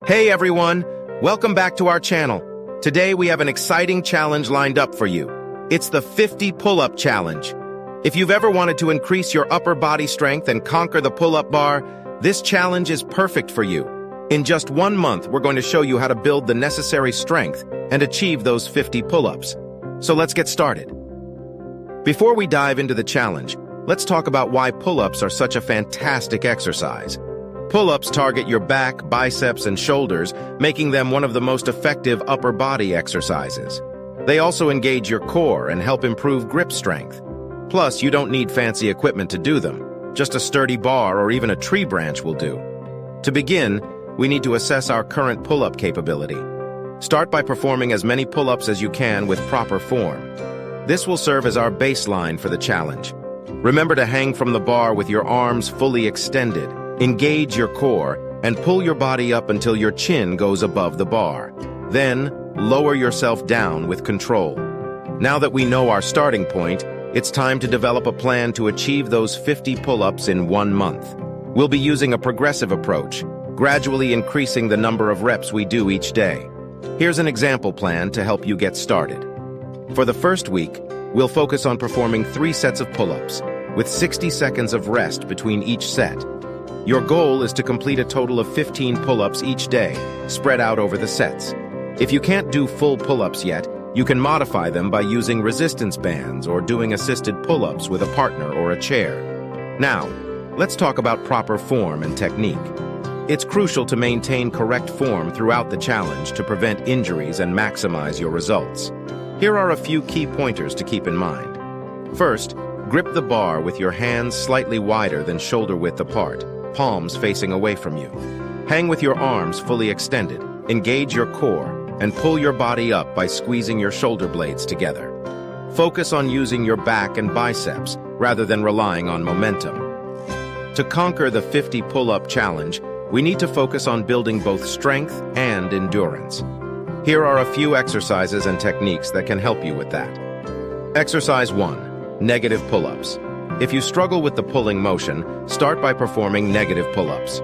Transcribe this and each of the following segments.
Hey everyone, welcome back to our channel. Today we have an exciting challenge lined up for you. It's the 50 pull-up challenge. If you've ever wanted to increase your upper body strength and conquer the pull-up bar, this challenge is perfect for you. In just 1 month, we're going to show you how to build the necessary strength and achieve those 50 pull-ups. So let's get started. Before we dive into the challenge, let's talk about why pull-ups are such a fantastic exercise. Pull-ups target your back, biceps, and shoulders, making them one of the most effective upper body exercises. They also engage your core and help improve grip strength. Plus, you don't need fancy equipment to do them. Just a sturdy bar or even a tree branch will do. To begin, we need to assess our current pull-up capability. Start by performing as many pull-ups as you can with proper form. This will serve as our baseline for the challenge. Remember to hang from the bar with your arms fully extended. Engage your core and pull your body up until your chin goes above the bar. Then, lower yourself down with control. Now that we know our starting point, it's time to develop a plan to achieve those 50 pull-ups in 1 month. We'll be using a progressive approach, gradually increasing the number of reps we do each day. Here's an example plan to help you get started. For the first week, we'll focus on performing 3 sets of pull-ups, with 60 seconds of rest between each set. Your goal is to complete a total of 15 pull-ups each day, spread out over the sets. If you can't do full pull-ups yet, you can modify them by using resistance bands or doing assisted pull-ups with a partner or a chair. Now, let's talk about proper form and technique. It's crucial to maintain correct form throughout the challenge to prevent injuries and maximize your results. Here are a few key pointers to keep in mind. First, grip the bar with your hands slightly wider than shoulder width apart, palms facing away from you. Hang with your arms fully extended, engage your core, and pull your body up by squeezing your shoulder blades together. Focus on using your back and biceps rather than relying on momentum. To conquer the 50 pull-up challenge, we need to focus on building both strength and endurance. Here are a few exercises and techniques that can help you with that. Exercise 1. Negative pull-ups. If you struggle with the pulling motion, start by performing negative pull-ups.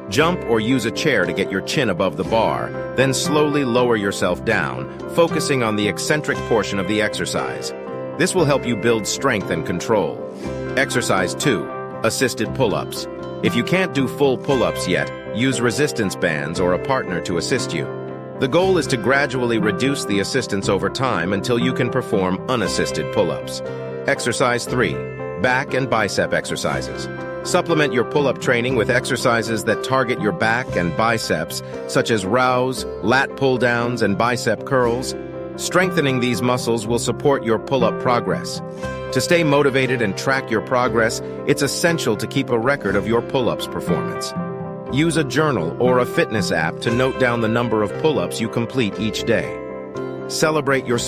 Jump or use a chair to get your chin above the bar, then slowly lower yourself down, focusing on the eccentric portion of the exercise. This will help you build strength and control. Exercise 2. Assisted pull-ups. If you can't do full pull-ups yet, use resistance bands or a partner to assist you. The goal is to gradually reduce the assistance over time until you can perform unassisted pull-ups. Exercise 3. Back and bicep exercises. Supplement your pull-up training with exercises that target your back and biceps, such as rows, lat pull-downs, and bicep curls. Strengthening these muscles will support your pull-up progress. To stay motivated and track your progress, it's essential to keep a record of your pull-ups performance. Use a journal or a fitness app to note down the number of pull-ups you complete each day. Celebrate your